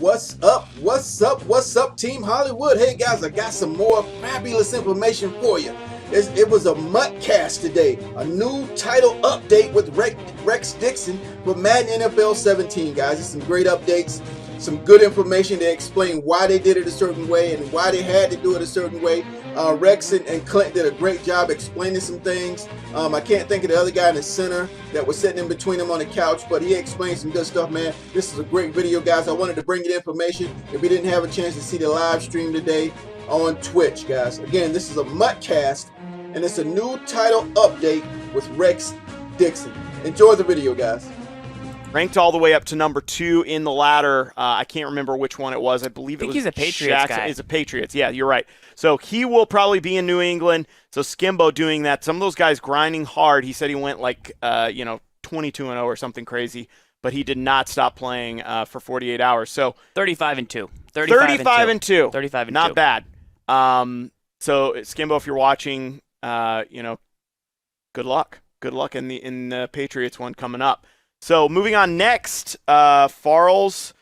What's up? What's up? What's up, Team Hollywood? Hey guys, I got some more fabulous information for you. It was a Muttcast today, a new title update with Rex Dickson for Madden NFL17, guys. It's some great updates, some good information to explain why they did it a certain way and why they had to do it a certain way. Rex and Clint did a great job explaining some things. I can't think of the other guy in the center that was sitting in between them on the couch, but he explained some good stuff, man. This is a great video, guys. I wanted to bring you the information if you didn't have a chance to see the live stream today on Twitch, guys. Again, this is a Muttcast, and it's a new title update with Rex Dickson. Enjoy the video, guys. Ranked all the way up to number 2 in the ladder. I can't remember which one it was. I believe it was he's a Patriots guy. He's a Patriots. Yeah, you're right. So he will probably be in New England. So Skimbo doing that. Some of those guys grinding hard. He said he went like 22-0 or something crazy, but he did not stop playing for 48 hours. So 35-2. 35-2. 35-2. Not bad. So Skimbo, if you're watching, good luck. Good luck in the Patriots one coming up. So moving on next, Farrell's.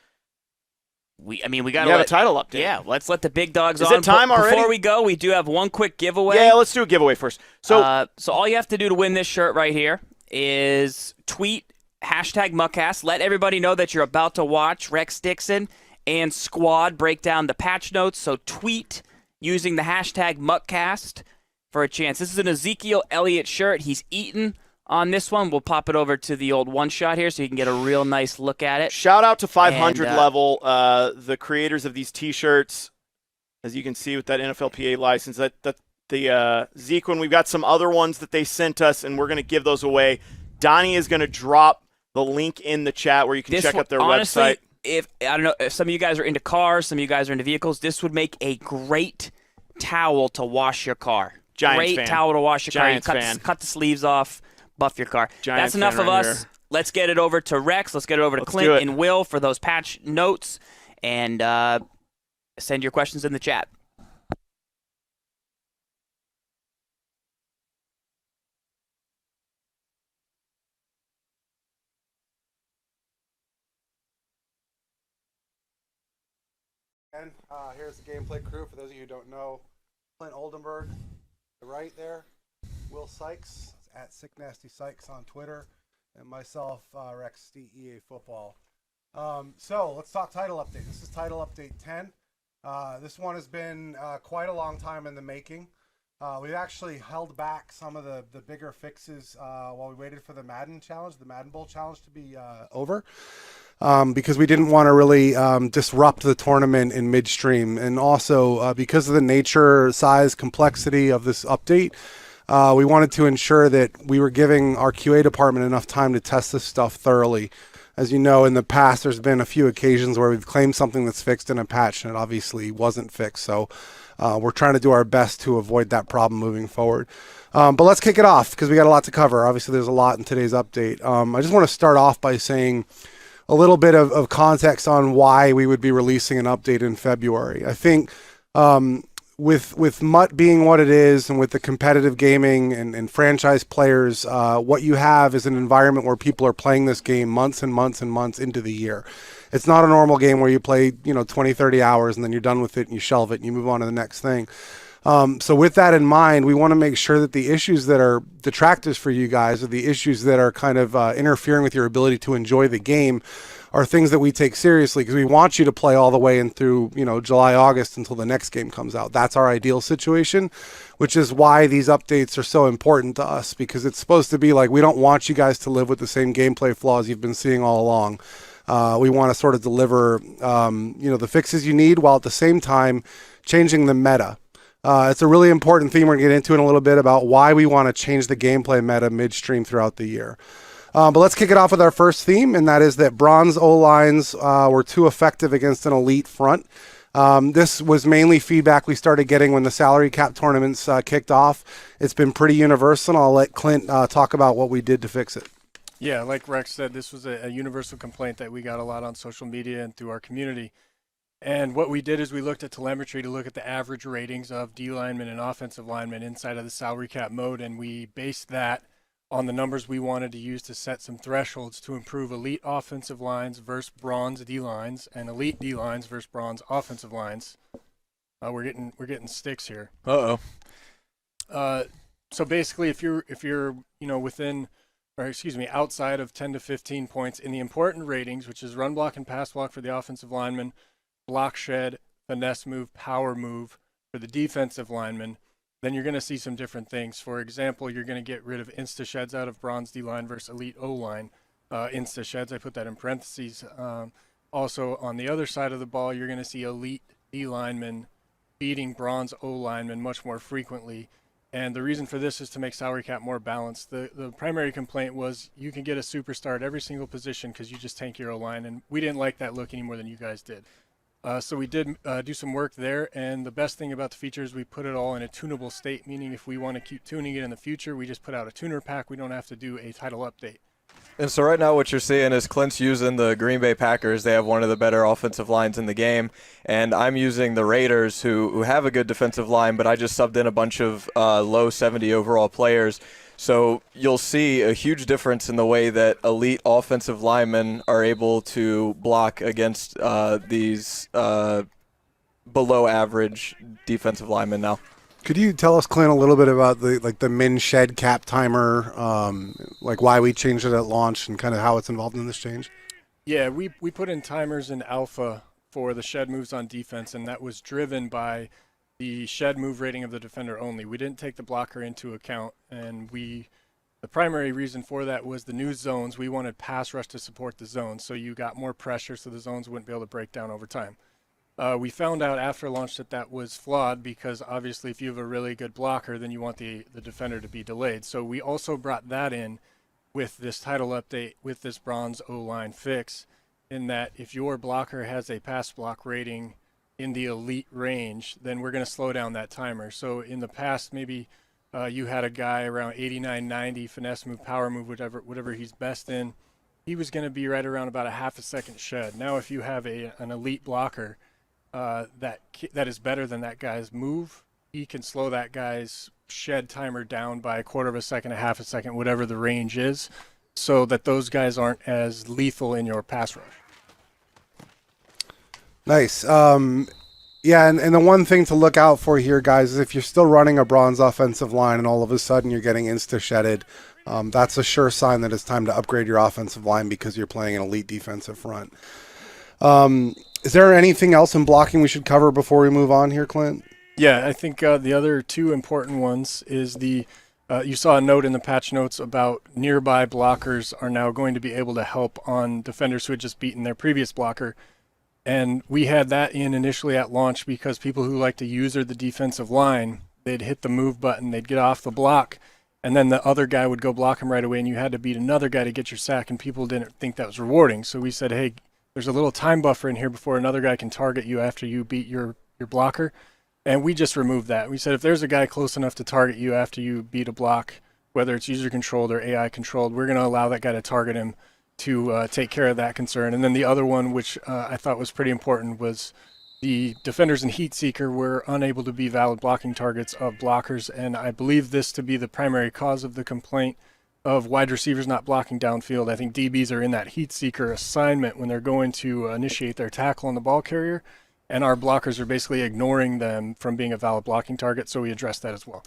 We got a title update. Yeah, let's let the big dogs on. Is it time already? Before we go, we do have one quick giveaway. Yeah, let's do a giveaway first. So all you have to do to win this shirt right here is tweet #Muttcast. Let everybody know that you're about to watch Rex Dickson and Squad break down the patch notes. So tweet using the #Muttcast for a chance. This is an Ezekiel Elliott shirt. He's eaten on this one. We'll pop it over to the old one shot here so you can get a real nice look at it. Shout out to 500 level, the creators of these t-shirts, as you can see with that NFLPA license. The Zeke one, we've got some other ones that they sent us, and we're going to give those away. Donnie is going to drop the link in the chat where you can check out their website. If some of you guys are into cars, some of you guys are into vehicles, this would make a great towel to wash your car. Great towel to wash your car. You cut the sleeves off. Buff your car. That's enough of us. Let's get it over to Rex. Let's get it over to Clint and Will for those patch notes, and send your questions in the chat. And here's the gameplay crew. For those of you who don't know, Clint Oldenburg, the right there, Will Sykes at Sick Nasty Sykes on Twitter, and myself, Rex DEA Football. So let's talk title update. This is title update 10. This one has been quite a long time in the making. We've actually held back some of the bigger fixes while we waited for the Madden challenge, the Madden Bowl challenge to be over. Because we didn't want to really disrupt the tournament in midstream. And also because of the nature, size, complexity of this update, we wanted to ensure that we were giving our QA department enough time to test this stuff thoroughly. As you know, in the past, there's been a few occasions where we've claimed something that's fixed in a patch and it obviously wasn't fixed. So we're trying to do our best to avoid that problem moving forward. But let's kick it off because we got a lot to cover. Obviously, there's a lot in today's update. I just want to start off by saying a little bit of context on why we would be releasing an update in February. I think with Mutt being what it is, and with the competitive gaming and franchise players, what you have is an environment where people are playing this game months and months and months into the year. It's not a normal game where you play 20, 30 hours and then you're done with it and you shelve it and you move on to the next thing. So with that in mind, we want to make sure that the issues that are detractors for you guys, or the issues that are kind of interfering with your ability to enjoy the game, are things that we take seriously, because we want you to play all the way in through July, August until the next game comes out. That's our ideal situation, which is why these updates are so important to us, because it's supposed to be like, we don't want you guys to live with the same gameplay flaws you've been seeing all along. We want to sort of deliver the fixes you need, while at the same time changing the meta. It's a really important theme we're going to get into in a little bit about why we want to change the gameplay meta midstream throughout the year. But let's kick it off with our first theme, and that is that bronze O-lines were too effective against an elite front. This was mainly feedback we started getting when the salary cap tournaments kicked off. It's been pretty universal, and I'll let Clint talk about what we did to fix it. Yeah, like Rex said, this was a universal complaint that we got a lot on social media and through our community. And what we did is we looked at telemetry to look at the average ratings of D linemen and offensive linemen inside of the salary cap mode, and we based that on the numbers we wanted to use to set some thresholds to improve elite offensive lines versus bronze D lines and elite D lines versus bronze offensive lines. We're getting sticks here. So basically, if you're within, or excuse me, outside of 10 to 15 points in the important ratings, which is run block and pass block for the offensive lineman, block shed, finesse move, power move for the defensive lineman, then you're going to see some different things. For example, you're going to get rid of insta sheds out of bronze D line versus elite O line. Insta sheds, I put that in parentheses. Also, on the other side of the ball, you're going to see elite D linemen beating bronze O linemen much more frequently. And the reason for this is to make salary cap more balanced. The primary complaint was you can get a superstar at every single position because you just tank your O-line, and we didn't like that look any more than you guys did. So we did do some work there, and the best thing about the feature is we put it all in a tunable state, meaning if we want to keep tuning it in the future, we just put out a tuner pack. We don't have to do a title update. And so right now what you're seeing is Clint's using the Green Bay Packers. They have one of the better offensive lines in the game. And I'm using the Raiders, who have a good defensive line, but I just subbed in a bunch of low 70 overall players. So you'll see a huge difference in the way that elite offensive linemen are able to block against these below average defensive linemen now. Could you tell us, Clint, a little bit about the min shed cap timer, like why we changed it at launch and kind of how it's involved in this change? Yeah, we put in timers in alpha for the shed moves on defense, and that was driven by the shed move rating of the defender only. We didn't take the blocker into account, and the primary reason for that was the new zones. We wanted pass rush to support the zones, so you got more pressure so the zones wouldn't be able to break down over time. We found out after launch that was flawed because obviously if you have a really good blocker, then you want the defender to be delayed. So we also brought that in with this title update with this bronze O-line fix, in that if your blocker has a pass block rating in the elite range, then we're going to slow down that timer. So in the past, maybe you had a guy around 89, 90, finesse move, power move, whatever he's best in. He was going to be right around about a half a second shed. Now if you have an elite blocker, that is better than that guy's move, he can slow that guy's shed timer down by a quarter of a second, a half a second, whatever the range is, so that those guys aren't as lethal in your pass rush. Nice. Yeah, and the one thing to look out for here, guys, is if you're still running a bronze offensive line and all of a sudden you're getting insta-shedded, that's a sure sign that it's time to upgrade your offensive line because you're playing an elite defensive front. Is there anything else in blocking we should cover before we move on here, Clint? Yeah, I think the other two important ones is you saw a note in the patch notes about nearby blockers are now going to be able to help on defenders who had just beaten their previous blocker. And we had that in initially at launch because people who like to use the defensive line, they'd hit the move button, they'd get off the block, and then the other guy would go block him right away, and you had to beat another guy to get your sack, and people didn't think that was rewarding. So we said, hey, there's a little time buffer in here before another guy can target you after you beat your blocker. And we just removed that. We said if there's a guy close enough to target you after you beat a block, whether it's user-controlled or AI-controlled, we're going to allow that guy to target him to take care of that concern. And then the other one, which I thought was pretty important, was the defenders in Heat Seeker were unable to be valid blocking targets of blockers. And I believe this to be the primary cause of the complaint of wide receivers not blocking downfield. I think DBs are in that Heat Seeker assignment when they're going to initiate their tackle on the ball carrier, and our blockers are basically ignoring them from being a valid blocking target, so we addressed that as well.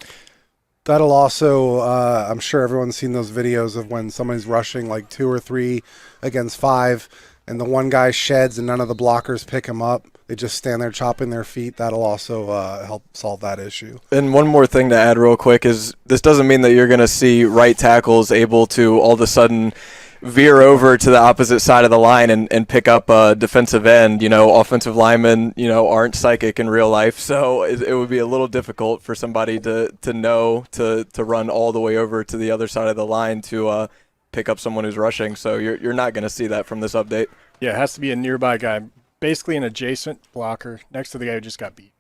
That'll also, I'm sure everyone's seen those videos of when somebody's rushing like 2 or 3 against 5, and the one guy sheds and none of the blockers pick him up. They just stand there chopping their feet. That'll also help solve that issue. And one more thing to add real quick is this doesn't mean that you're going to see right tackles able to all of a sudden veer over to the opposite side of the line and pick up a defensive end. Offensive linemen, aren't psychic in real life, so it would be a little difficult for somebody to know to run all the way over to the other side of the line to pick up someone who's rushing. So you're not going to see that from this update. Yeah, it has to be a nearby guy, basically an adjacent blocker next to the guy who just got beat.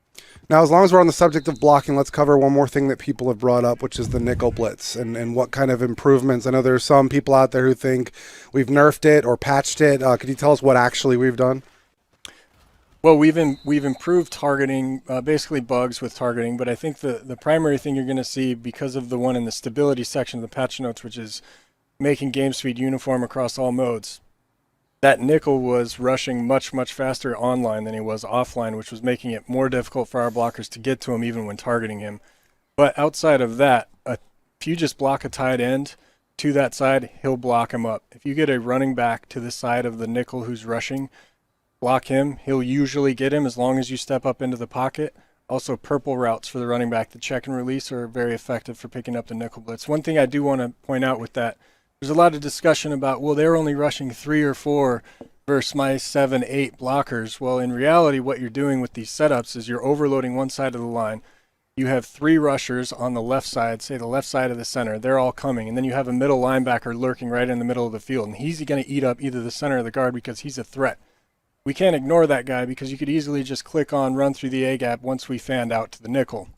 Now, as long as we're on the subject of blocking, let's cover one more thing that people have brought up, which is the nickel blitz and what kind of improvements. I know there's some people out there who think we've nerfed it or patched it. Could you tell us what actually we've done? Well, we've improved targeting, basically bugs with targeting, but I think the primary thing you're going to see because of the one in the stability section of the patch notes, which is making game speed uniform across all modes, that nickel was rushing much, much faster online than he was offline, which was making it more difficult for our blockers to get to him even when targeting him. But outside of that, if you just block a tight end to that side, he'll block him up. If you get a running back to the side of the nickel who's rushing, block him, he'll usually get him as long as you step up into the pocket. Also, purple routes for the running back, the check and release, are very effective for picking up the nickel blitz. One thing I do want to point out with that, there's a lot of discussion about, well, they're only rushing 3 or 4 versus my 7, 8 blockers. Well, in reality, what you're doing with these setups is you're overloading one side of the line. You have 3 rushers on the left side, say the left side of the center. They're all coming. And then you have a middle linebacker lurking right in the middle of the field. And he's going to eat up either the center or the guard because he's a threat. We can't ignore that guy because you could easily just click on run through the A-gap once we fanned out to the nickel.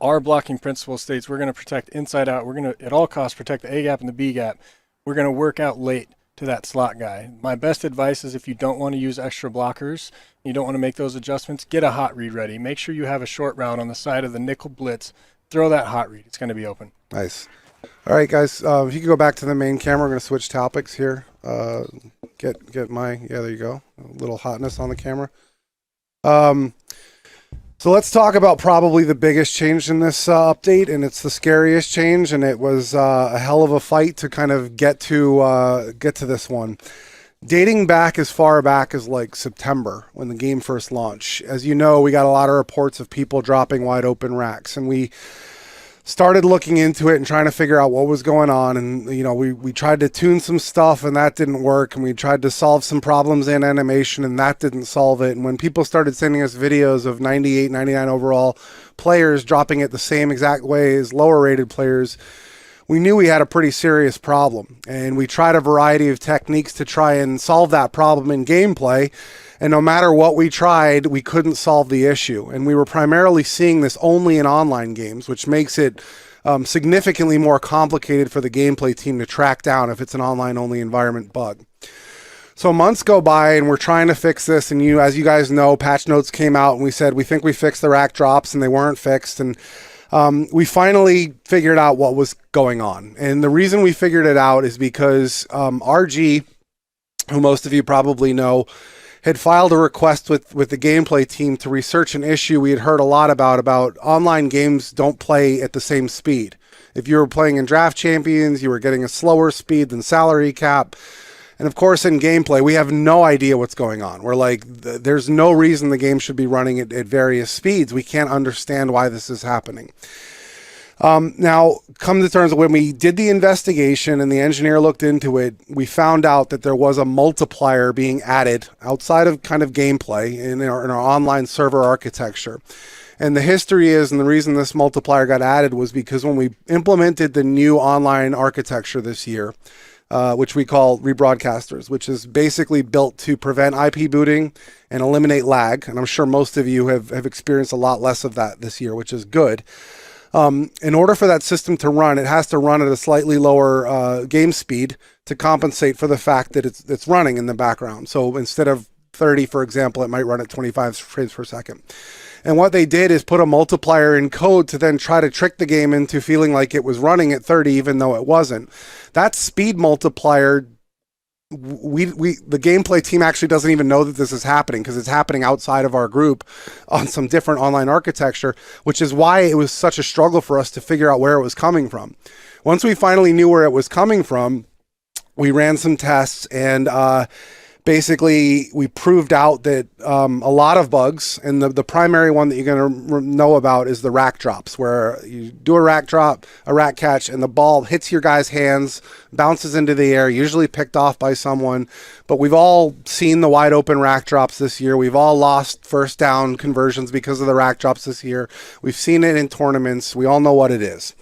Our blocking principle states we're going to protect inside out. We're going to, at all costs, protect the A-gap and the B-gap. We're going to work out late to that slot guy. My best advice is if you don't want to use extra blockers, you don't want to make those adjustments, get a hot read ready. Make sure you have a short route on the side of the nickel blitz. Throw that hot read. It's going to be open. Nice. All right, guys. If you could go back to the main camera, we're going to switch topics here. Get my, yeah, there you go. A little hotness on the camera. So let's talk about probably the biggest change in this update, and it's the scariest change, and it was a hell of a fight to kind of get to this one. Dating back as far back as like September when the game first launched. As you know, we got a lot of reports of people dropping wide open racks, and we started looking into it and trying to figure out what was going on. And, you know, we tried to tune some stuff and that didn't work. And we tried to solve some problems in animation and that didn't solve it. And when people started sending us videos of 98, 99 overall players dropping it the same exact way as lower rated players, we knew we had a pretty serious problem. And we tried a variety of techniques to try and solve that problem in gameplay. And no matter what we tried, we couldn't solve the issue. And we were primarily seeing this only in online games, which makes it significantly more complicated for the gameplay team to track down if it's an online-only environment bug. So months go by, and we're trying to fix this. And as you guys know, patch notes came out, and we said, we think we fixed the rack drops, and they weren't fixed. And we finally figured out what was going on. And the reason we figured it out is because RG, who most of you probably know, had filed a request with the gameplay team to research an issue we had heard a lot about online games don't play at the same speed. If you were playing in Draft Champions, you were getting a slower speed than Salary Cap. And of course, in gameplay, we have no idea what's going on. We're like, there's no reason the game should be running at various speeds. We can't understand why this is happening. Now, come to terms, when we did the investigation and the engineer looked into it, we found out that there was a multiplier being added outside of kind of gameplay in our online server architecture. And the history is, and the reason this multiplier got added was because when we implemented the new online architecture this year, which we call rebroadcasters, which is basically built to prevent IP booting and eliminate lag. And I'm sure most of you have experienced a lot less of that this year, which is good. In order for that system to run, it has to run at a slightly lower game speed to compensate for the fact that it's running in the background. So instead of 30, for example, it might run at 25 frames per second. And what they did is put a multiplier in code to then try to trick the game into feeling like it was running at 30, even though it wasn't. That speed multiplier, the gameplay team actually doesn't even know that this is happening because it's happening outside of our group on some different online architecture, which is why it was such a struggle for us to figure out where it was coming from. Once we finally knew where it was coming from, we ran some tests and basically we proved out that a lot of bugs, and the primary one that you're going to know about is the rack drops, where you do a rack drop, a rack catch, and the ball hits your guy's hands, bounces into the air, usually picked off by someone. But we've all seen the wide open rack drops this year. We've all lost first down conversions because of the rack drops this year. We've seen it in tournaments. We all know what it is.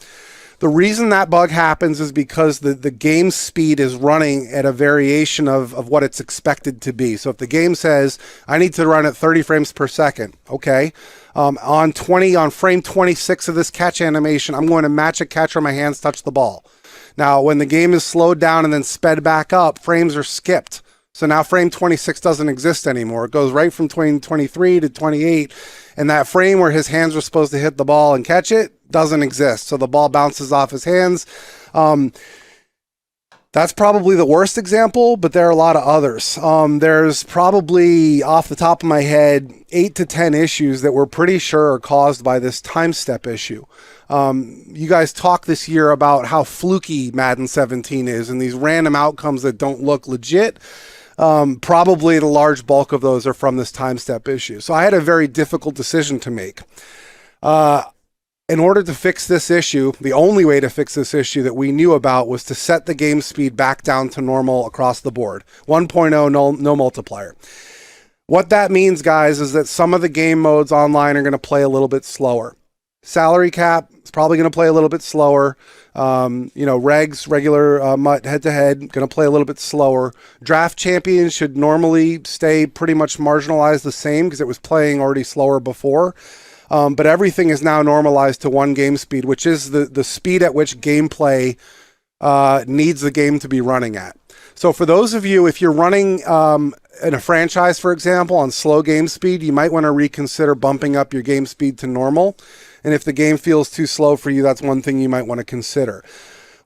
The reason that bug happens is because the game speed is running at a variation of what it's expected to be. So if the game says, I need to run at 30 frames per second, okay, on frame 26 of this catch animation, I'm going to match a catch where my hands touch the ball. Now, when the game is slowed down and then sped back up, frames are skipped. So now frame 26 doesn't exist anymore. It goes right from 23 to 28, and that frame where his hands were supposed to hit the ball and catch it doesn't exist. So the ball bounces off his hands. That's probably the worst example, but there are a lot of others. There's probably, off the top of my head, 8 to 10 issues that we're pretty sure are caused by this time step issue. You guys talk this year about how fluky Madden 17 is and these random outcomes that don't look legit. Probably the large bulk of those are from this time step issue. So I had a very difficult decision to make. In order to fix this issue, the only way to fix this issue that we knew about was to set the game speed back down to normal across the board. 1.0, no multiplier. What that means, guys, is that some of the game modes online are going to play a little bit slower. Salary cap is probably going to play a little bit slower. Regs, regular MUT head-to-head, going to play a little bit slower. Draft champions should normally stay pretty much marginalized the same because it was playing already slower before. But everything is now normalized to 1 game speed, which is the speed at which gameplay needs the game to be running at. So for those of you, if you're running in a franchise, for example, on slow game speed, you might want to reconsider bumping up your game speed to normal. And if the game feels too slow for you, that's one thing you might want to consider.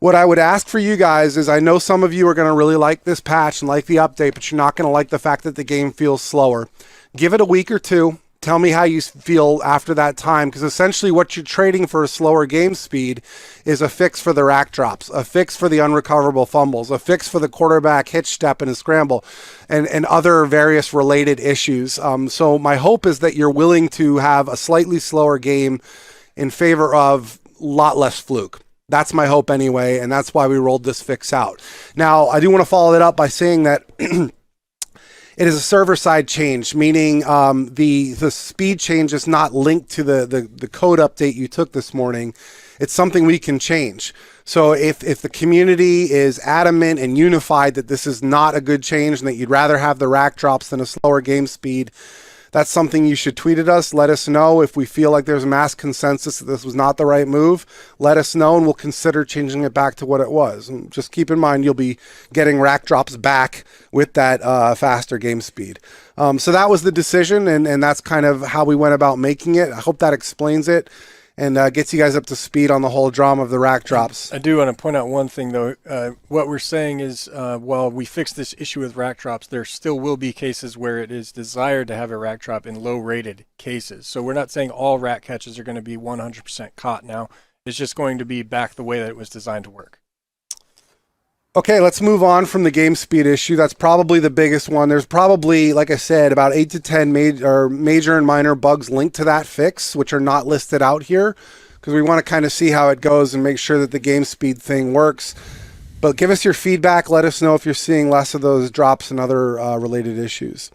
What I would ask for you guys is, I know some of you are going to really like this patch and like the update, but you're not going to like the fact that the game feels slower. Give it a week or two. Tell me how you feel after that time, because essentially what you're trading for a slower game speed is a fix for the rack drops, a fix for the unrecoverable fumbles, a fix for the quarterback hitch step and a scramble, and other various related issues. So my hope is that you're willing to have a slightly slower game in favor of a lot less fluke. That's my hope anyway, and that's why we rolled this fix out. Now, I do want to follow that up by saying that it is a server-side change, meaning the speed change is not linked to the code update you took this morning. It's something we can change. So if the community is adamant and unified that this is not a good change and that you'd rather have the rack drops than a slower game speed, that's something you should tweet at us. Let us know. If we feel like there's mass consensus that this was not the right move, let us know and we'll consider changing it back to what it was. And just keep in mind, you'll be getting rack drops back with that faster game speed. So that was the decision, and that's kind of how we went about making it. I hope that explains it and gets you guys up to speed on the whole drama of the rack drops. I do want to point out one thing, though. What we're saying is, while we fix this issue with rack drops, there still will be cases where it is desired to have a rack drop in low-rated cases. So we're not saying all rack catches are going to be 100% caught now. It's just going to be back the way that it was designed to work. Okay, let's move on from the game speed issue. That's probably the biggest one. There's probably, like I said, about 8 to 10 major and minor bugs linked to that fix, which are not listed out here, because we want to kind of see how it goes and make sure that the game speed thing works. But give us your feedback. Let us know if you're seeing less of those drops and other related issues.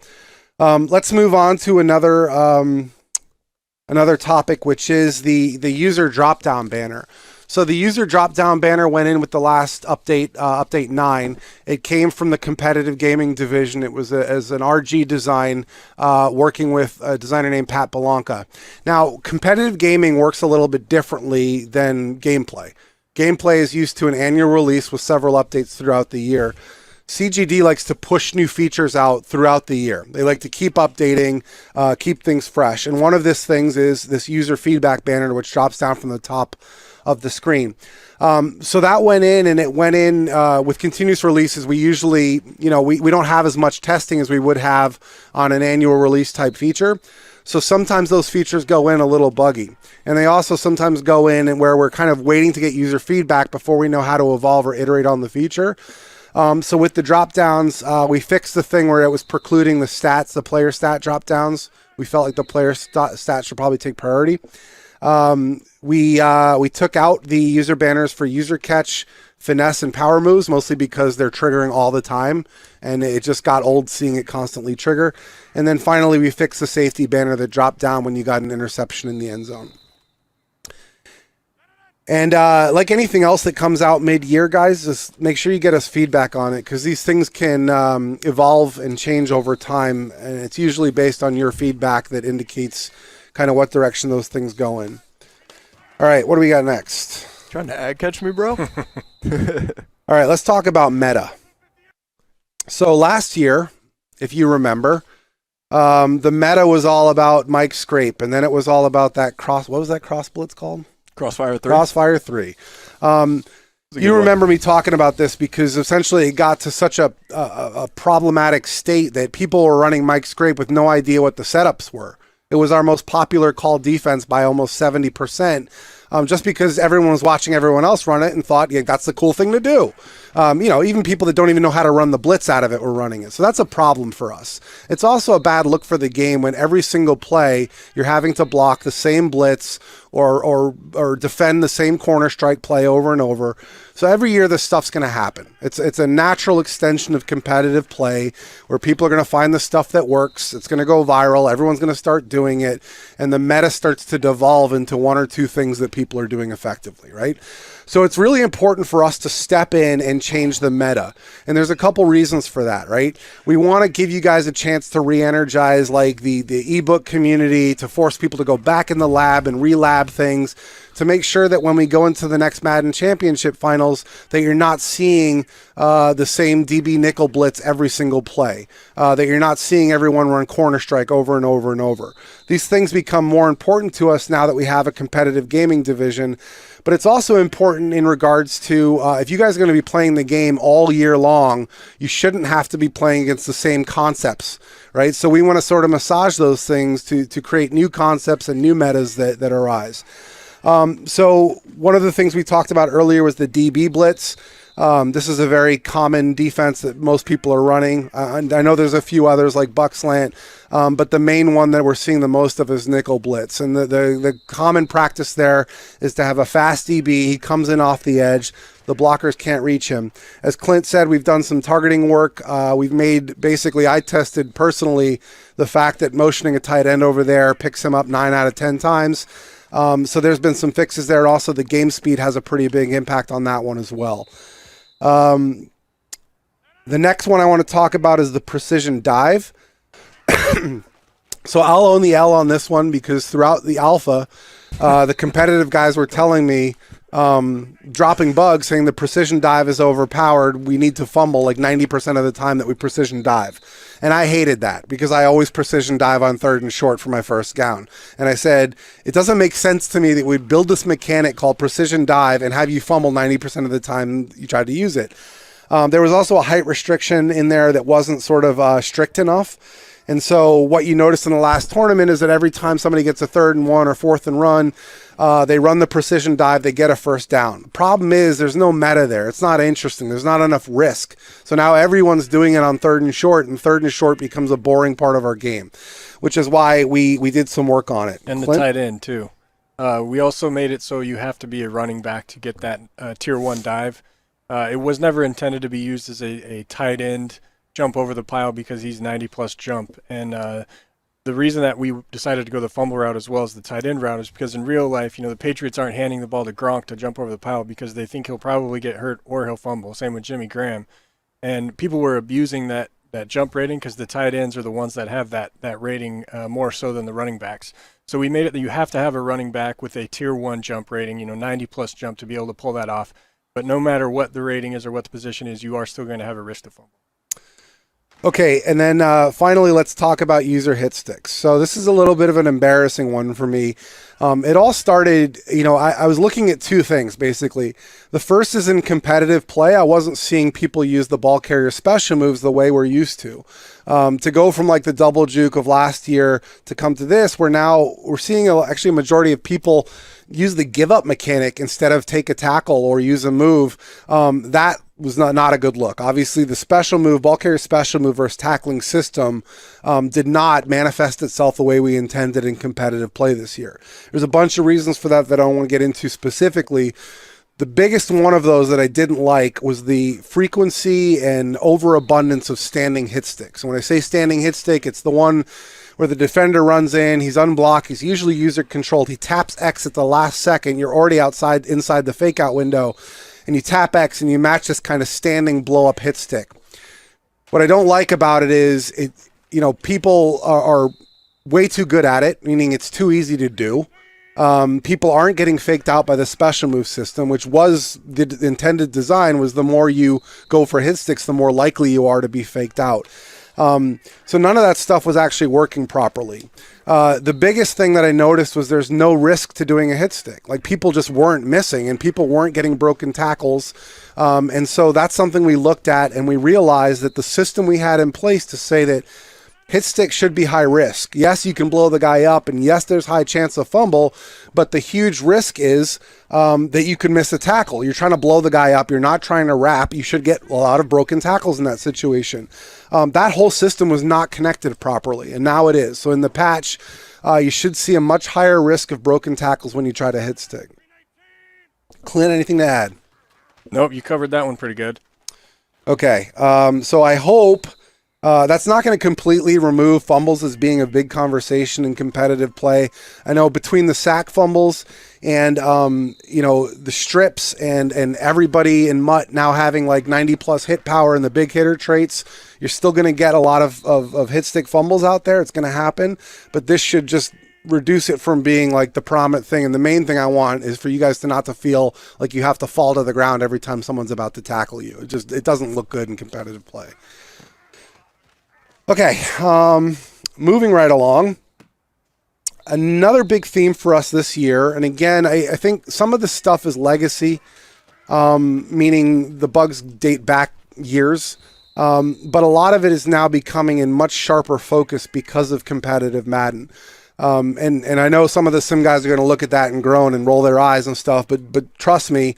Let's move on to another topic, which is the user drop-down banner. So the user drop-down banner went in with the last update, update 9. It came from the competitive gaming division. It was as an RG design, working with a designer named Pat Belanca. Now, competitive gaming works a little bit differently than gameplay. Gameplay is used to an annual release with several updates throughout the year. CGD likes to push new features out throughout the year. They like to keep updating, keep things fresh. And one of these things is this user feedback banner, which drops down from the top of the screen. So that went in, and it went in with continuous releases. We usually, we don't have as much testing as we would have on an annual release type feature. So sometimes those features go in a little buggy. And they also sometimes go in and where we're kind of waiting to get user feedback before we know how to evolve or iterate on the feature. So with the drop downs, we fixed the thing where it was precluding the stats, the player stat drop downs. We felt like the player stats should probably take priority. We took out the user banners for user catch, finesse, and power moves, mostly because they're triggering all the time, and it just got old seeing it constantly trigger. And then finally, we fixed the safety banner that dropped down when you got an interception in the end zone. And like anything else that comes out mid-year, guys, just make sure you get us feedback on it, because these things can evolve and change over time, and it's usually based on your feedback that indicates kind of what direction those things go in. All right, what do we got next? Trying to ad catch me, bro? All right, let's talk about meta. So last year, if you remember, the meta was all about Mike Scrape, and then it was all about that what was that cross blitz called? Crossfire 3. Crossfire 3. You remember me talking about this because essentially it got to such a problematic state that people were running Mike Scrape with no idea what the setups were. It was our most popular call defense by almost 70%, just because everyone was watching everyone else run it and thought, yeah, that's the cool thing to do. Even people that don't even know how to run the blitz out of it were running it. So that's a problem for us. It's also a bad look for the game when every single play you're having to block the same blitz or defend the same corner strike play over and over. So every year this stuff's going to happen. It's a natural extension of competitive play where people are going to find the stuff that works. It's going to go viral. Everyone's going to start doing it. And the meta starts to devolve into one or two things that people are doing effectively, right? So it's really important for us to step in and change the meta. And there's a couple reasons for that, right? We want to give you guys a chance to re-energize like the ebook community, to force people to go back in the lab and relab things, to make sure that when we go into the next Madden Championship finals, that you're not seeing the same DB nickel blitz every single play, that you're not seeing everyone run corner strike over and over and over. These things become more important to us now that we have a competitive gaming division. But it's also important in regards to if you guys are going to be playing the game all year long, you shouldn't have to be playing against the same concepts, right? So we want to sort of massage those things to create new concepts and new metas that arise. So one of the things we talked about earlier was the DB blitz. This is a very common defense that most people are running. And I know there's a few others like buck slant, but the main one that we're seeing the most of is nickel blitz. And the common practice there is to have a fast DB. He comes in off the edge. The blockers can't reach him. As Clint said, we've done some targeting work. I tested personally the fact that motioning a tight end over there picks him up 9 out of 10 times. So there's been some fixes there. Also, the game speed has a pretty big impact on that one as well. The next one I want to talk about is the precision dive. So I'll own the L on this one because throughout the alpha, the competitive guys were telling me, dropping bugs saying the precision dive is overpowered. We need to fumble like 90% of the time that we precision dive. And I hated that because I always precision dive on 3rd and short for my first down. And I said, it doesn't make sense to me that we'd build this mechanic called precision dive and have you fumble 90% of the time you tried to use it. There was also a height restriction in there that wasn't sort of strict enough. And so what you noticed in the last tournament is that every time somebody gets a 3rd and 1 or 4th and run, they run the precision dive, they get a first down. Problem is there's no meta there. It's not interesting. There's not enough risk. So now everyone's doing it on 3rd and short becomes a boring part of our game, which is why we did some work on it. And Clint? the tight end too. We also made it so you have to be a running back to get that tier 1 dive. It was never intended to be used as a tight end jump over the pile because he's 90+ jump. And the reason that we decided to go the fumble route as well as the tight end route is because in real life, the Patriots aren't handing the ball to Gronk to jump over the pile because they think he'll probably get hurt or he'll fumble. Same with Jimmy Graham. And people were abusing that jump rating because the tight ends are the ones that have that rating more so than the running backs. So we made it that you have to have a running back with a tier 1 jump rating, 90+ jump to be able to pull that off. But no matter what the rating is or what the position is, you are still going to have a risk to fumble. Okay, and then finally, let's talk about user hit sticks. So this is a little bit of an embarrassing one for me. It all started, I was looking at two things, basically. The first is in competitive play, I wasn't seeing people use the ball carrier special moves the way we're used to. To go from like the double juke of last year to come to this, we're seeing actually a majority of people use the give up mechanic instead of take a tackle or use a move. That was not a good look. Obviously, the special move, ball carrier special move versus tackling system did not manifest itself the way we intended in competitive play this year. There's a bunch of reasons for that I don't want to get into specifically. The biggest one of those that I didn't like was the frequency and overabundance of standing hit sticks. And when I say standing hit stick, it's the one where the defender runs in, he's unblocked, he's usually user controlled, he taps X at the last second, you're already inside the fake out window, and you tap X and you match this kind of standing blow up hit stick. What I don't like about it is people are way too good at it, meaning it's too easy to do. People aren't getting faked out by the special move system, which was the intended design, was the more you go for hit sticks, the more likely you are to be faked out. So none of that stuff was actually working properly. The biggest thing that I noticed was there's no risk to doing a hit stick. Like, people just weren't missing and people weren't getting broken tackles. And so that's something we looked at, and we realized that the system we had in place to say that hit stick should be high risk. Yes, you can blow the guy up, and yes, there's high chance of fumble, but the huge risk is that you can miss a tackle. You're trying to blow the guy up. You're not trying to wrap. You should get a lot of broken tackles in that situation. That whole system was not connected properly, and now it is. So in the patch, you should see a much higher risk of broken tackles when you try to hit stick. Clint, anything to add? Nope, you covered that one pretty good. Okay, so I hope that's not going to completely remove fumbles as being a big conversation in competitive play. I know between the sack fumbles and the strips and everybody in Mutt now having like 90+ hit power and the big hitter traits, you're still going to get a lot of hit stick fumbles out there. It's going to happen, but this should just reduce it from being like the prominent thing. And the main thing I want is for you guys to not to feel like you have to fall to the ground every time someone's about to tackle you. It doesn't look good in competitive play. Okay, moving right along. Another big theme for us this year, and again, I think some of the stuff is legacy, meaning the bugs date back years, but a lot of it is now becoming in much sharper focus because of competitive Madden. And I know some of the sim guys are going to look at that and groan and roll their eyes and stuff, but trust me,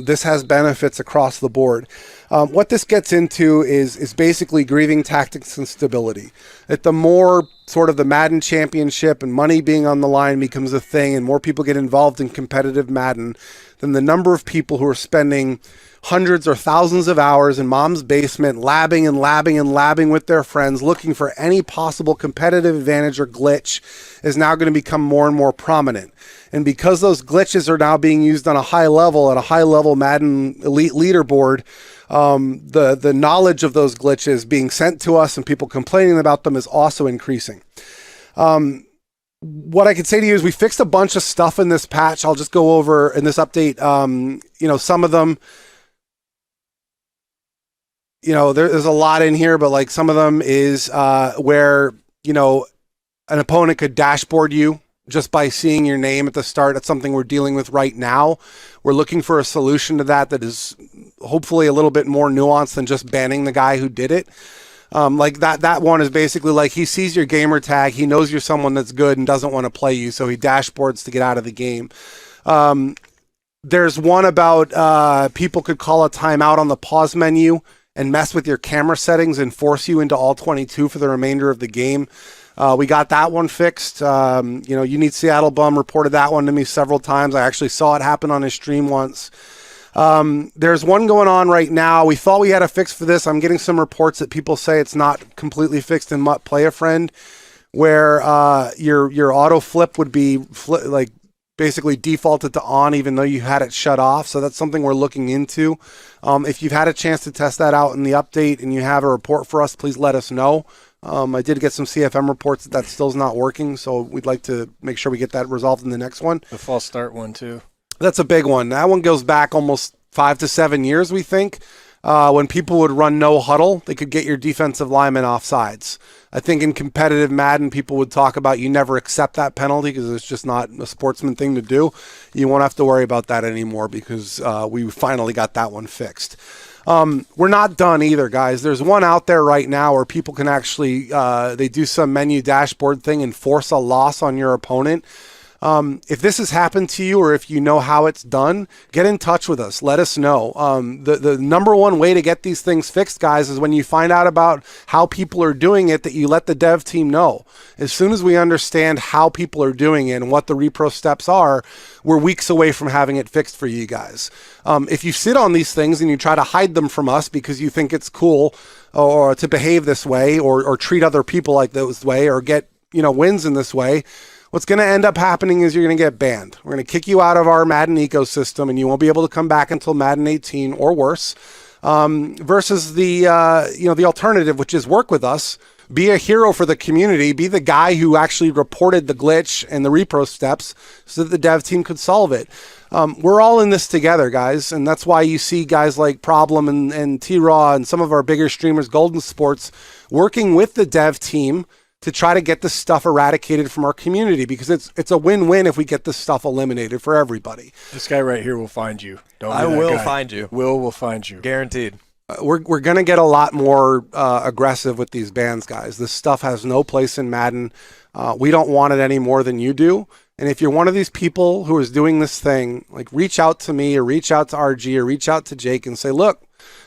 this has benefits across the board. What this gets into is basically grieving tactics and stability. That the more sort of the Madden championship and money being on the line becomes a thing and more people get involved in competitive Madden, then the number of people who are spending hundreds or thousands of hours in mom's basement labbing with their friends looking for any possible competitive advantage or glitch is now going to become more and more prominent. And because those glitches are now being used on a high level at a high level Madden elite leaderboard, the knowledge of those glitches being sent to us and people complaining about them is also increasing. What I could say to you is we fixed a bunch of stuff in this patch. I'll just go over in this update. Some of them, there's a lot in here, but like some of them is where, an opponent could dashboard you just by seeing your name at the start. That's something we're dealing with right now. We're looking for a solution to that is hopefully a little bit more nuanced than just banning the guy who did it. Like that one is basically like he sees your gamer tag, he knows you're someone that's good and doesn't want to play you, so he dashboards to get out of the game. There's one about people could call a timeout on the pause menu and mess with your camera settings and force you into all 22 for the remainder of the game. We got that one fixed. You Need Seattle Bum reported that one to me several times. I actually saw it happen on his stream once. There's one going on right now. We thought we had a fix for this. I'm getting some reports that people say it's not completely fixed in Mutt Play a Friend, where your auto flip would be basically defaulted to on even though you had it shut off. So that's something we're looking into. If you've had a chance to test that out in the update and you have a report for us, please let us know. I did get some CFM reports that still is not working, so we'd like to make sure we get that resolved in the next one. The false start one too. That's a big one. That one goes back almost 5 to 7 years, we think. When people would run no huddle, they could get your defensive lineman off sides. I think in competitive Madden, people would talk about you never accept that penalty because it's just not a sportsman thing to do. You won't have to worry about that anymore because we finally got that one fixed. We're not done either, guys. There's one out there right now where people can actually, they do some menu dashboard thing and force a loss on your opponent. If this has happened to you or if you know how it's done, get in touch with us. Let us know. The number one way to get these things fixed, guys, is when you find out about how people are doing it, that you let the dev team know. As soon as we understand how people are doing it and what the repro steps are, we're weeks away from having it fixed for you guys. If you sit on these things and you try to hide them from us because you think it's cool or to behave this way or treat other people like this way or get wins in this way, what's going to end up happening is you're going to get banned. We're going to kick you out of our Madden ecosystem, and you won't be able to come back until Madden 18 or worse. Versus the alternative, which is work with us. be a hero for the community, be the guy who actually reported the glitch and the repro steps so that the dev team could solve it. We're all in this together, guys, and that's why you see guys like Problem and T-Raw and some of our bigger streamers, Golden Sports, working with the dev team to try to get this stuff eradicated from our community, because it's a win-win if we get this stuff eliminated for everybody. This guy right here will find you. I will find you. Will find you. Guaranteed. We're going to get a lot more aggressive with these bans, guys. This stuff has no place in Madden. We don't want it any more than you do. And if you're one of these people who is doing this thing, like, reach out to me or reach out to RG or reach out to Jake and say, look,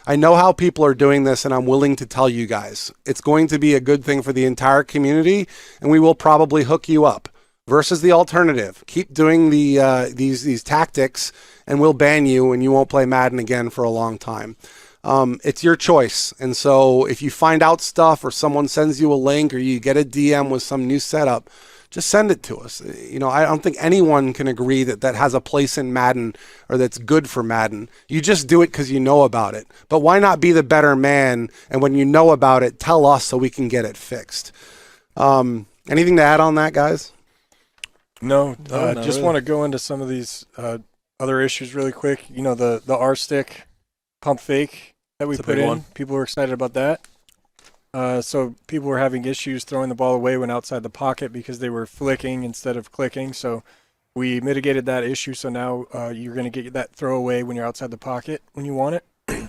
I know how people are doing this, and I'm willing to tell you guys. It's going to be a good thing for the entire community, and we will probably hook you up. Versus the alternative, keep doing these tactics, and we'll ban you, and you won't play Madden again for a long time. It's your choice. And so if you find out stuff, or someone sends you a link, or you get a DM with some new setup, just send it to us. You know, I don't think anyone can agree that that has a place in Madden or that's good for Madden. You just do it because you know about it. But why not be the better man? And when you know about it, tell us so we can get it fixed. Anything to add on that, guys? No, not just really. want to go into some of these other issues really quick. You know, the R-stick pump fake that we It's a put big in. one. People were excited about that. So people were having issues throwing the ball away when outside the pocket because they were flicking instead of clicking. So we mitigated that issue. So now you're going to get that throw away when you're outside the pocket when you want it.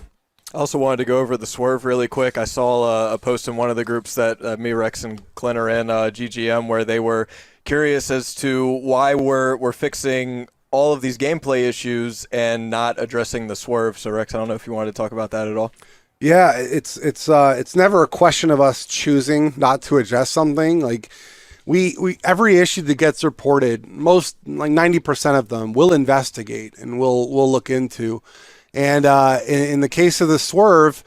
I also wanted to go over the swerve really quick. I saw a post in one of the groups that me, Rex, and Clint are in, GGM, where they were curious as to why we're fixing all of these gameplay issues and not addressing the swerve. So, Rex, I don't know if you wanted to talk about that at all. Yeah, it's never a question of us choosing not to address something. Like, we every issue that gets reported, most, like 90% of them, we'll investigate and we'll look into. And in the case of the swerve,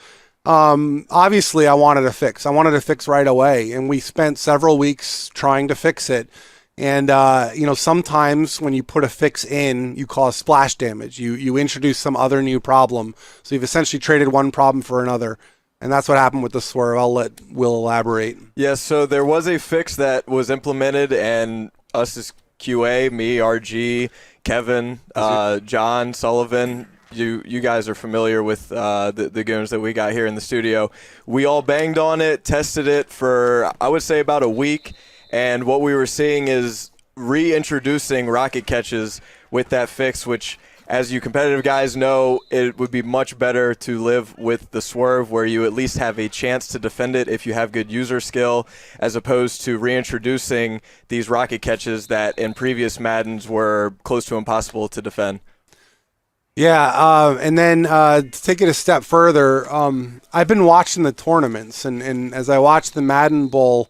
obviously I wanted to fix right away, and we spent several weeks trying to fix it. And you know, sometimes when you put a fix in, you cause splash damage. You introduce some other new problem. So you've essentially traded one problem for another. And that's what happened with the swerve. I'll let Will elaborate. Yes, so there was a fix that was implemented, and us as QA, me, RG, Kevin, John, Sullivan, you guys are familiar with the goons that we got here in the studio. We all banged on it, tested it for, I would say, about a week. And what we were seeing is reintroducing rocket catches with that fix, which, as you competitive guys know, it would be much better to live with the swerve, where you at least have a chance to defend it if you have good user skill, as opposed to reintroducing these rocket catches that in previous Maddens were close to impossible to defend. Yeah, and then to take it a step further, I've been watching the tournaments, and as I watch the Madden Bowl,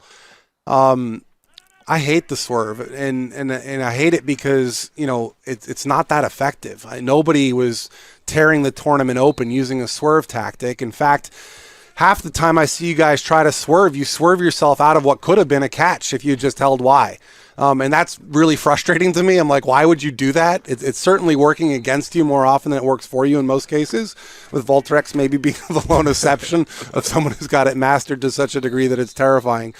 I hate the swerve, and I hate it because, you know, it's not that effective. Nobody was tearing the tournament open using a swerve tactic. In fact, half the time I see you guys try to swerve, you swerve yourself out of what could have been a catch if you just held Y. And that's really frustrating to me. I'm like, why would you do that? It's certainly working against you more often than it works for you in most cases, with Voltrex maybe being the lone exception of someone who's got it mastered to such a degree that it's terrifying.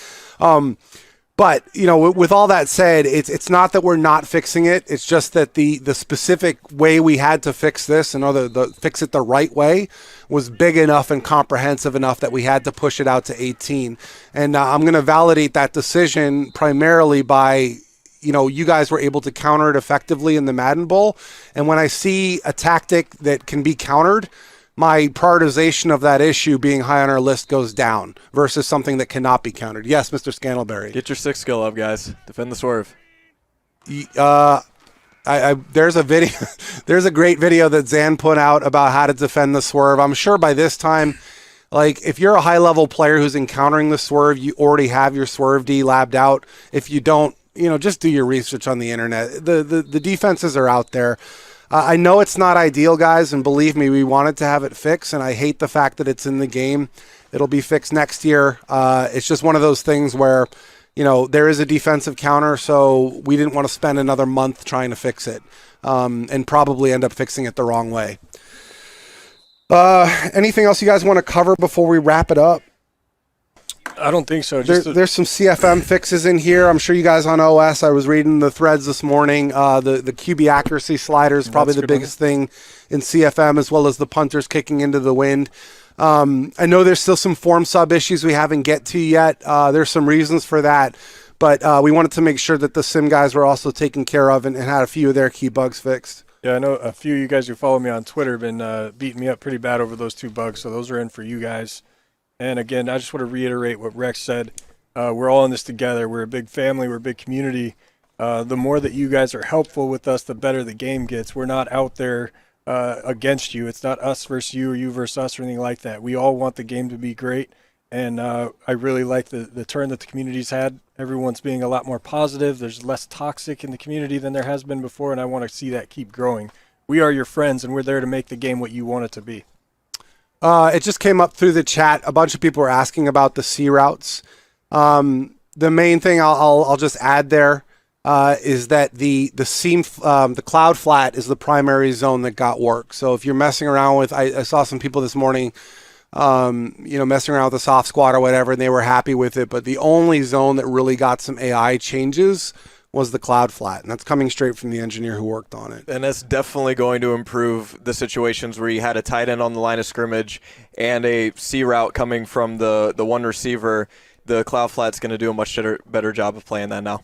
But, you know, with all that said, it's not that we're not fixing it. It's just that the specific way we had to fix this, and the fix it the right way, was big enough and comprehensive enough that we had to push it out to 18. And I'm going to validate that decision primarily by, you know, you guys were able to counter it effectively in the Madden Bowl. And when I see a tactic that can be countered, my prioritization of that issue being high on our list goes down versus something that cannot be countered. Yes, Mr. Scandalberry. Get your 6 skill up, guys. Defend the swerve. There's a video. There's a great video that Zan put out about how to defend the swerve. I'm sure by this time, like, if you're a high-level player who's encountering the swerve, you already have your swerve D labbed out. If you don't, you know, just do your research on the internet. The defenses are out there. I know it's not ideal, guys, and believe me, we wanted to have it fixed, and I hate the fact that it's in the game. It'll be fixed next year. It's just one of those things where, you know, there is a defensive counter, so we didn't want to spend another month trying to fix it, and probably end up fixing it the wrong way. Anything else you guys want to cover before we wrap it up? I don't think so. There's some CFM fixes in here. I'm sure you guys on OS. I was reading the threads this morning. The QB accuracy slider is probably the biggest thing in CFM, as well as the punters kicking into the wind. I know there's still some form sub issues we haven't get to yet. There's some reasons for that, but we wanted to make sure that the sim guys were also taken care of and had a few of their key bugs fixed. Yeah, I know a few of you guys who follow me on Twitter have been beating me up pretty bad over those 2 bugs, so those are in for you guys. And again, I just want to reiterate what Rex said. We're all in this together. We're a big family. We're a big community. The more that you guys are helpful with us, the better the game gets. We're not out there against you. It's not us versus you or you versus us or anything like that. We all want the game to be great. And I really like the turn that the community's had. Everyone's being a lot more positive. There's less toxic in the community than there has been before, and I want to see that keep growing. We are your friends, and we're there to make the game what you want it to be. It just came up through the chat. A bunch of people were asking about the C routes. The main thing I'll just add there is that the cloud flat is the primary zone that got work. So if you're messing around with, I saw some people this morning, messing around with the soft squad or whatever, and they were happy with it. But the only zone that really got some AI changes was the cloud flat, and that's coming straight from the engineer who worked on it. And that's definitely going to improve the situations where you had a tight end on the line of scrimmage and a C route coming from the one receiver. The cloud flat's going to do a much better job of playing that now.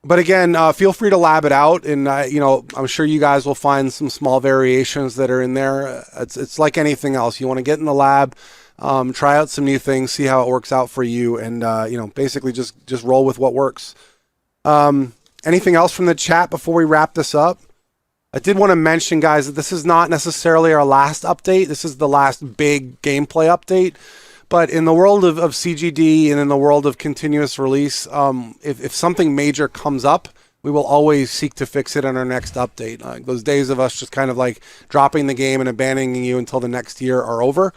But again, feel free to lab it out, and I'm sure you guys will find some small variations that are in there. It's like anything else. You want to get in the lab, try out some new things, see how it works out for you, and basically just roll with what works. Anything else from the chat before we wrap this up? I did want to mention, guys, that this is not necessarily our last update. This is the last big gameplay update. But in the world of CGD and in the world of continuous release, if something major comes up, we will always seek to fix it in our next update. Those days of us just kind of like dropping the game and abandoning you until the next year are over.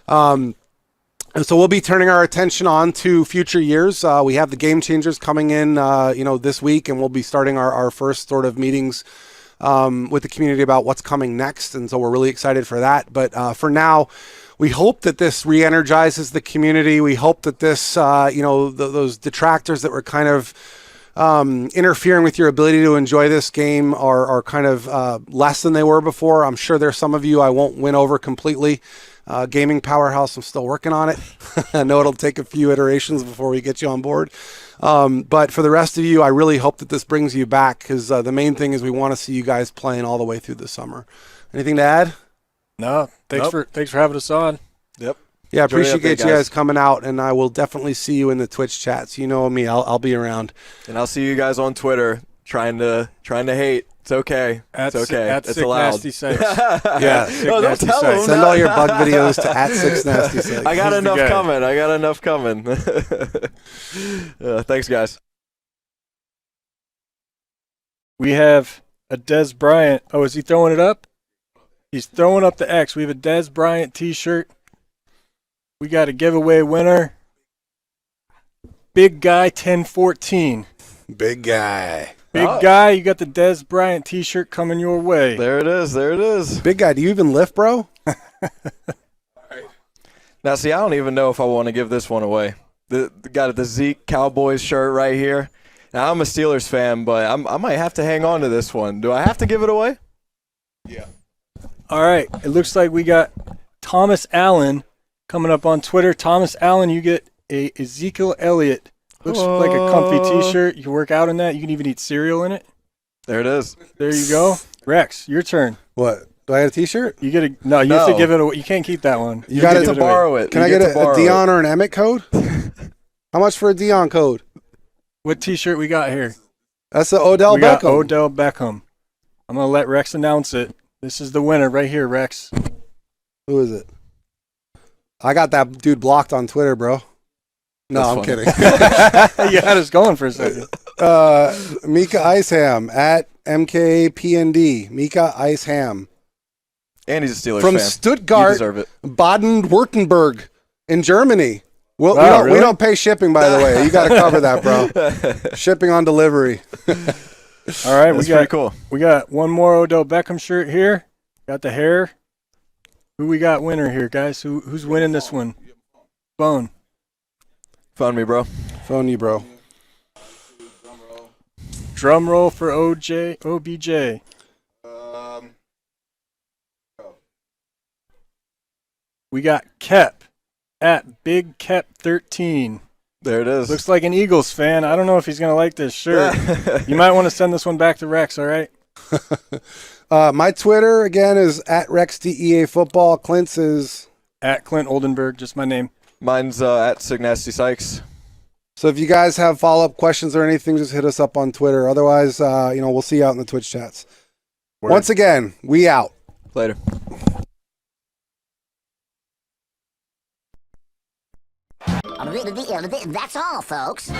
And so we'll be turning our attention on to future years. We have the game changers coming in, this week, and we'll be starting our first sort of meetings with the community about what's coming next. And so we're really excited for that. But for now, we hope that this re-energizes the community. We hope that this, those detractors that were kind of interfering with your ability to enjoy this game are kind of less than they were before. I'm sure there's some of you I won't win over completely. Gaming Powerhouse, I'm still working on it. I know it'll take a few iterations before we get you on board. But for the rest of you, I really hope that this brings you back, because the main thing is we want to see you guys playing all the way through the summer. Anything to add? No, thanks for having us on. Yep. Yeah, appreciate you guys coming out, and I will definitely see you in the Twitch chats. You know me, I'll be around. And I'll see you guys on Twitter trying to hate. It's okay. It's okay. It's allowed. Nasty Sites. Yeah. No, don't tell them. Send all your bug videos to @6nasty. I got enough coming. Thanks, guys. We have a Des Bryant. Oh, is he throwing it up? He's throwing up the X. We have a Des Bryant t-shirt. We got a giveaway winner. Big Guy 1014. Big Guy. Big Guy, you got the Des Bryant t-shirt coming your way. There it is. Big Guy, do you even lift, bro? Now, see, I don't even know if I want to give this one away. Got the Zeke Cowboys shirt right here. Now, I'm a Steelers fan, but I might have to hang on to this one. Do I have to give it away? Yeah. All right. It looks like we got Thomas Allen coming up on Twitter. Thomas Allen, you get a Ezekiel Elliott. Looks like a comfy t-shirt. You can work out in that. You can even eat cereal in it. There it is. There you go. Rex, your turn. What? Do I get a t-shirt? You get a no. You have to give it away. You can't keep that one. You got to borrow it. Can I get a Dion or an Emmett code? How much for a Dion code? What t-shirt we got here? That's the Odell Beckham. Got Odell Beckham. I'm going to let Rex announce it. This is the winner right here, Rex. Who is it? I got that dude blocked on Twitter, bro. No, I'm kidding. You had us going for a second. Mika Iceham at MKPND. Mika Iceham. And he's a Steelers from fan. Stuttgart, Baden-Württemberg in Germany. Well, really? We don't pay shipping, by the way. You got to cover that, bro. Shipping on delivery. All right, That's pretty cool. We got one more Odell Beckham shirt here. Got the hair. Who we got winner here, guys? Who's winning this one? Bone. Phone me, bro. Phone you, bro. Drum roll for OBJ. We got Kep at Big Kep13. There it is. Looks like an Eagles fan. I don't know if he's going to like this shirt. You might want to send this one back to Rex, all right? My Twitter, again, is at RexDEA Football. Clint's is At Clint Oldenburg, just my name. Mine's at Signasty Sykes. So if you guys have follow-up questions or anything, just hit us up on Twitter. Otherwise, we'll see you out in the Twitch chats. Word. Once again, we out. Later. That's all, folks.